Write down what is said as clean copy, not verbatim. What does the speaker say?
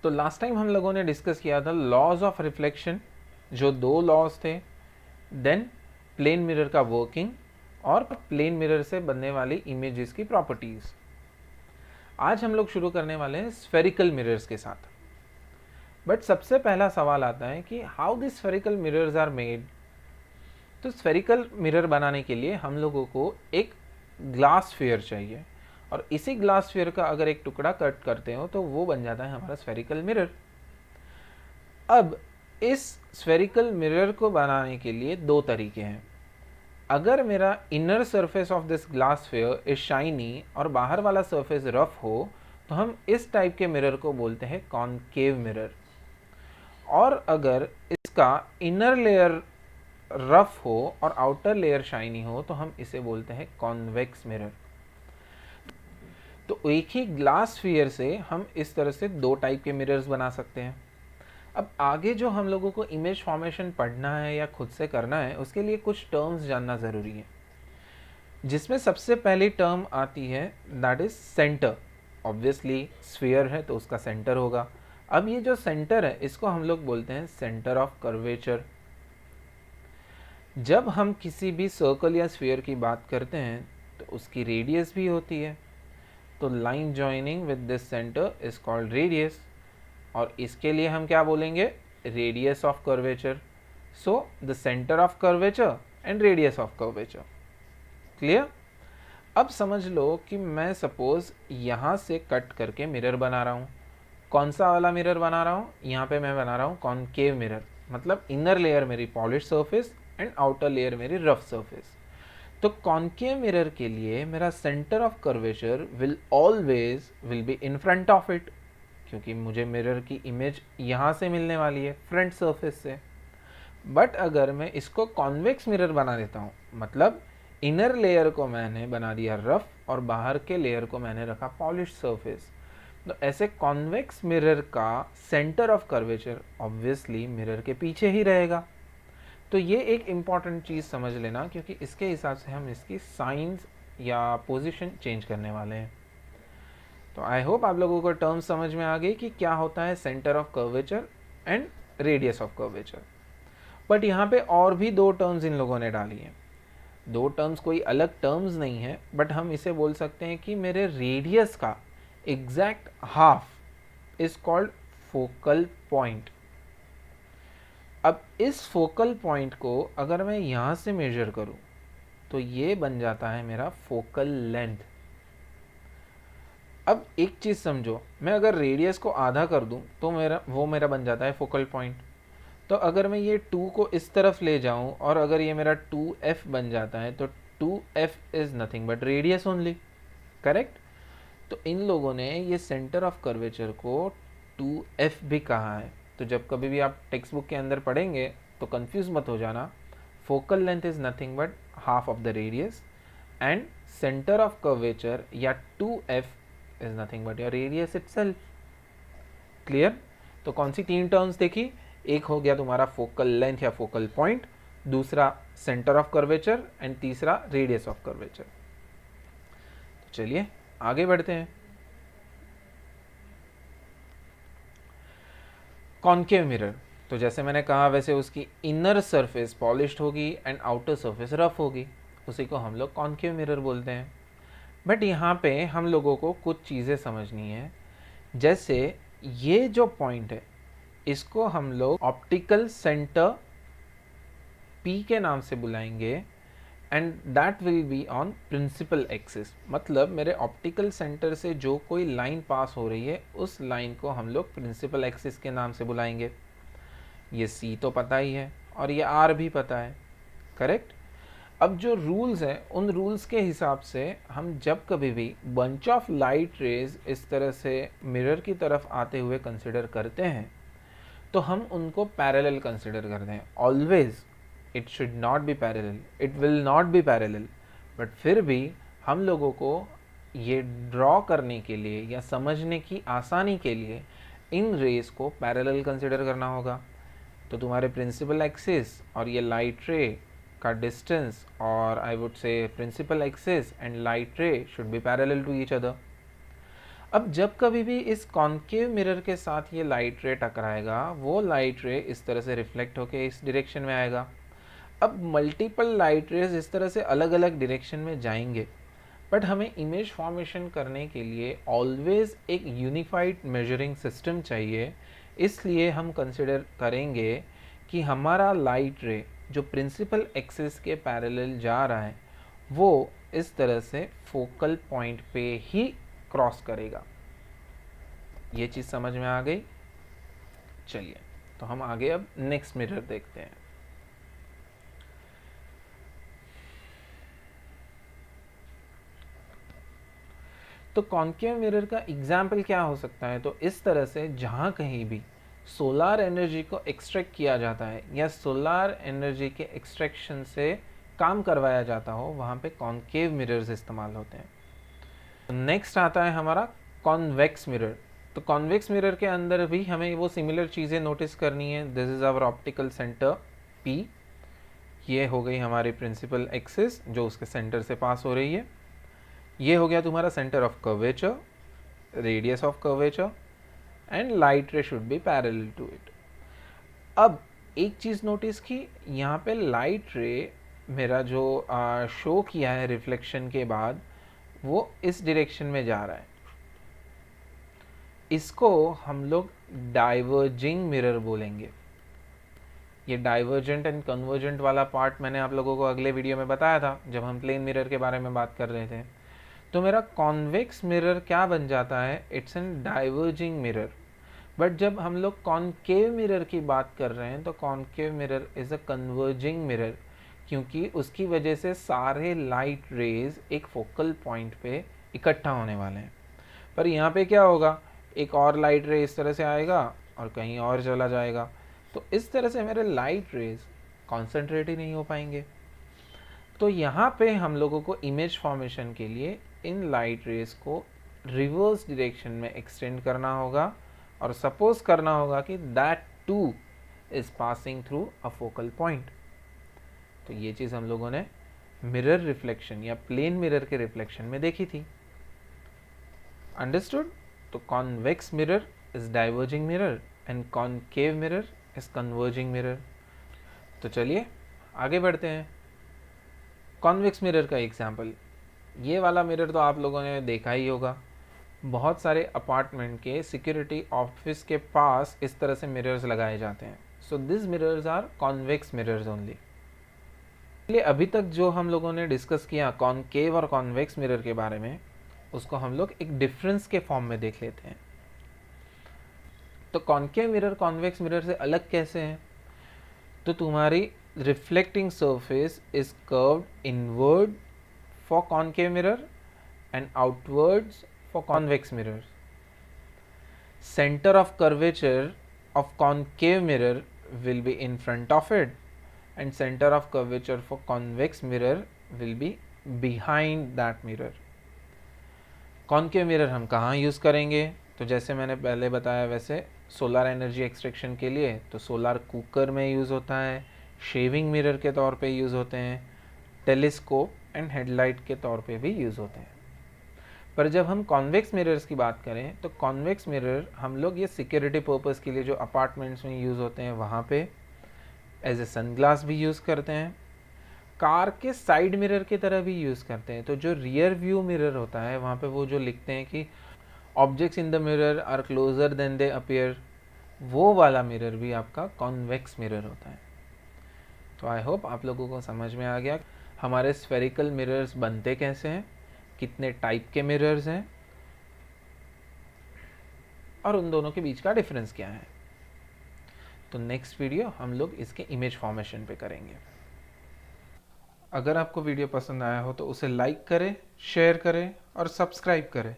तो last time हम लोगों ने डिस्कस किया था लॉज ऑफ रिफ्लेक्शन, जो दो लॉज थे, देन प्लेन मिरर का वर्किंग और प्लेन मिरर से बनने वाली इमेजेस की प्रॉपर्टीज। आज हम लोग शुरू करने वाले हैं स्फेरिकल मिरर्स के साथ। बट सबसे पहला सवाल आता है कि how this spherical mirrors are made. तो स्फेरिकल मिरर बनाने के लिए हम लोगों को एक ग्लास स्फीयर चाहिए, और इसी ग्लास स्फीयर का अगर एक टुकड़ा कट करते हो तो वो बन जाता है हमारा स्फेरिकल मिरर। अब इस स्फेरिकल मिरर को बनाने के लिए दो तरीके हैं। अगर मेरा inner surface of this glass sphere is shiny और बाहर वाला सरफेस रफ हो, तो हम इस टाइप के मिरर को बोलते हैं कॉनकेव मिरर। और अगर इसका इनर लेयर रफ हो और आउटर लेयर शाइनी हो, तो हम इसे बोलते हैं कॉन्वेक्स मिरर। तो एक ही ग्लास स्फीयर से हम इस तरह से दो टाइप के मिरर्स बना सकते हैं। अब आगे जो हम लोगों को इमेज फॉर्मेशन पढ़ना है या खुद से करना है, उसके लिए कुछ टर्म्स जानना ज़रूरी है, जिसमें सबसे पहली टर्म आती है that is centre. Obviously sphere है तो उसका सेंटर होगा। अब ये जो सेंटर है इसको हम लोग बोलते हैं सेंटर ऑफ कर्वेचर। जब हम किसी भी सर्कल या स्फीयर की बात करते हैं तो उसकी रेडियस भी होती है, तो line joining with this centre is called radius, और इसके लिए हम क्या बोलेंगे, radius of curvature. So the centre of curvature and radius of curvature. Clear. अब समझ लो कि मैं सपोज यहाँ से कट करके मिरर बना रहा हूँ। कौन सा वाला मिरर बना रहा हूँ, यहाँ पे मैं बना रहा हूँ कॉनकेव मिरर, मतलब इनर लेयर मेरी polish surface and outer layer मेरी रफ सरफेस। तो कॉनकेव मिरर के लिए मेरा centre of curvature will be in front of it, क्योंकि मुझे मिरर की इमेज यहाँ से मिलने वाली है फ्रंट सरफेस से। बट अगर मैं इसको कॉन्वेक्स मिरर बना देता हूँ, मतलब इनर लेयर को मैंने बना दिया रफ और बाहर के लेयर को मैंने रखा पॉलिश सरफेस, तो ऐसे कॉन्वेक्स मिरर का centre of curvature obviously mirror के पीछे ही रहेगा। तो ये एक इम्पॉर्टेंट चीज़ समझ लेना, क्योंकि इसके हिसाब से हम इसकी साइंस या पोजीशन चेंज करने वाले हैं। तो आई होप आप लोगों को टर्म समझ में आ गई कि क्या होता है centre of curvature and radius of curvature. But यहाँ पे और भी दो टर्म्स इन लोगों ने डाली हैं। दो टर्म्स कोई अलग टर्म्स नहीं है, बट हम इसे बोल सकते हैं कि मेरे रेडियस का exact half is called focal point. अब इस फोकल पॉइंट को अगर मैं यहाँ से मेजर करूँ तो ये बन जाता है मेरा फोकल लेंथ। अब एक चीज़ समझो, मैं अगर रेडियस को आधा कर दूं तो मेरा बन जाता है फोकल पॉइंट। तो अगर मैं ये 2 को इस तरफ ले जाऊं और अगर ये मेरा 2f बन जाता है, तो 2f is nothing but radius only. Correct. तो इन लोगों ने ये सेंटर ऑफ कर्वेचर को 2f भी कहा है। तो जब कभी भी आप टेक्स्ट बुक के अंदर पढ़ेंगे तो कंफ्यूज मत हो जाना। Focal length is nothing but half of the radius, and centre of curvature या 2f is nothing but your radius itself. Clear. तो कौन सी तीन टर्म्स देखी, एक हो गया तुम्हारा फोकल लेंथ या फोकल पॉइंट, दूसरा सेंटर ऑफ कर्वेचर एंड तीसरा रेडियस ऑफ कर्वेचर। तो चलिए आगे बढ़ते हैं। कॉनकेव मिरर, तो जैसे मैंने कहा वैसे उसकी इनर सरफेस पॉलिश्ड होगी एंड आउटर सरफेस रफ होगी, उसी को हम लोग कॉनकेव मिरर बोलते हैं। बट यहाँ पे हम लोगों को कुछ चीज़ें समझनी है। जैसे ये जो पॉइंट है इसको हम लोग ऑप्टिकल सेंटर P के नाम से बुलाएंगे, and that will be on principal axis. मतलब मेरे ऑप्टिकल सेंटर से जो कोई लाइन पास हो रही है उस लाइन को हम लोग प्रिंसिपल एक्सिस के नाम से बुलाएंगे। ये C तो पता ही है और ये R भी पता है। करेक्ट। अब जो रूल्स हैं उन रूल्स के हिसाब से हम जब कभी भी बंच ऑफ लाइट रेज इस तरह से मिरर की तरफ आते हुए कंसिडर करते हैं तो हम उनको पैरेलल कंसिडर करते हैं। Always it should not be parallel, it will not be parallel, but फिर भी हम लोगों को ये ड्रॉ करने के लिए या समझने की आसानी के लिए इन रेज को पैरेलल कंसिडर करना होगा। तो तुम्हारे प्रिंसिपल एक्सिस और ये लाइट रे का डिस्टेंस, और I would say principal axis and light ray should be parallel to each other. अब जब कभी भी इस कॉन्केव मिरर के साथ ये लाइट रे टकराएगा, वो लाइट रे इस तरह से रिफ्लेक्ट होके इस डायरेक्शन में आएगा। अब मल्टीपल लाइट रेज इस तरह से अलग अलग डायरेक्शन में जाएंगे, बट हमें इमेज फॉर्मेशन करने के लिए ऑलवेज एक यूनिफाइड मेजरिंग सिस्टम चाहिए। इसलिए हम कंसिडर करेंगे कि हमारा लाइट रे जो प्रिंसिपल एक्सिस के पैरेलल जा रहा है वो इस तरह से फोकल पॉइंट पे ही क्रॉस करेगा। ये चीज़ समझ में आ गई? चलिए, तो हम आगे अब नेक्स्ट मिरर देखते हैं। तो कॉन्केव मिरर का एग्जाम्पल क्या हो सकता है? तो इस तरह से जहाँ कहीं भी सोलार एनर्जी को एक्सट्रैक्ट किया जाता है या सोलार एनर्जी के एक्सट्रैक्शन से काम करवाया जाता हो, वहाँ पे कॉन्केव मिरर्स इस्तेमाल होते हैं। नेक्स्ट आता है हमारा कॉन्वेक्स मिरर। तो कॉन्वेक्स मिरर के अंदर भी हमें वो सिमिलर चीज़ें नोटिस करनी है। This is our optical centre P। ये हो गई हमारी प्रिंसिपल एक्सिस जो उसके सेंटर से पास हो रही है। ये हो गया तुम्हारा centre of curvature, radius of curvature, and light ray should be parallel to it. अब एक चीज़ नोटिस की, यहाँ पे लाइट रे मेरा जो शो किया है रिफ्लेक्शन के बाद, वो इस डायरेक्शन में जा रहा है। इसको हम लोग डाइवर्जिंग मिरर बोलेंगे। ये डाइवर्जेंट एंड कन्वर्जेंट वाला पार्ट मैंने आप लोगों को अगले वीडियो में बताया था जब हम प्लेन मिरर के बारे में बात कर रहे थे। तो मेरा कॉन्वेक्स मिरर क्या बन जाता है? It's an diverging mirror. But जब हम लोग कॉन्केव मिरर की बात कर रहे हैं तो concave mirror is a converging mirror, क्योंकि उसकी वजह से सारे लाइट रेज एक फोकल पॉइंट पे इकट्ठा होने वाले हैं। पर यहाँ पे क्या होगा, एक और लाइट रे इस तरह से आएगा और कहीं और चला जाएगा, तो इस तरह से मेरे लाइट रेज कॉन्सेंट्रेट ही नहीं हो पाएंगे। तो यहाँ पे हम लोगों को इमेज फॉर्मेशन के लिए इन लाइट रेज को रिवर्स डायरेक्शन में एक्सटेंड करना होगा और सपोज करना होगा कि that two is passing through a focal point. तो ये चीज़ हम लोगों ने मिरर रिफ्लेक्शन या प्लेन मिरर के रिफ्लेक्शन में देखी थी। अंडरस्टूड? तो convex mirror is diverging mirror and concave mirror is converging mirror. तो चलिए आगे बढ़ते हैं। कॉन्वेक्स मिरर का एग्जाम्पल, ये वाला मिरर तो आप लोगों ने देखा ही होगा। बहुत सारे अपार्टमेंट के सिक्योरिटी ऑफिस के पास इस तरह से मिरर्स लगाए जाते हैं। So this mirrors are convex mirrors only. इसलिए अभी तक जो हम लोगों ने डिस्कस किया कॉन्केव और कॉन्वेक्स मिरर के बारे में, उसको हम लोग एक डिफरेंस के फॉर्म में देख लेते हैं। तो कॉन्केव मिरर कॉन्वेक्स मिरर से अलग कैसे हैं? तो तुम्हारी reflecting surface is curved inward for concave mirror and outwards for convex mirrors. Center of curvature of concave mirror will be in front of it and center of curvature for convex mirror will be behind that mirror. Concave mirror हम कहाँ use करेंगे? तो जैसे मैंने पहले बताया वैसे solar energy extraction के लिए तो सोलर कुकर में यूज़ होता है, शेविंग मिरर के तौर पे यूज़ होते हैं, टेलीस्कोप एंड हेडलाइट के तौर पे भी यूज़ होते हैं। पर जब हम कॉन्वेक्स मिरर्स की बात करें तो कॉन्वेक्स मिरर हम लोग ये सिक्योरिटी पर्पस के लिए जो अपार्टमेंट्स में यूज़ होते हैं वहाँ पे एज ए सनग्लास भी यूज़ करते हैं, कार के साइड मिरर की तरह भी यूज़ करते हैं। तो जो रियर व्यू मिरर होता है वहाँ पे वो जो लिखते हैं कि objects in the mirror are closer than they appear, वो वाला मिरर भी आपका कॉन्वेक्स मिरर होता है। तो आई होप आप लोगों को समझ में आ गया हमारे स्फेरिकल मिरर्स बनते कैसे हैं, कितने टाइप के मिरर्स हैं और उन दोनों के बीच का डिफरेंस क्या है। तो नेक्स्ट वीडियो हम लोग इसके इमेज फॉर्मेशन पे करेंगे। अगर आपको वीडियो पसंद आया हो तो उसे लाइक करें, शेयर करें और सब्सक्राइब करें।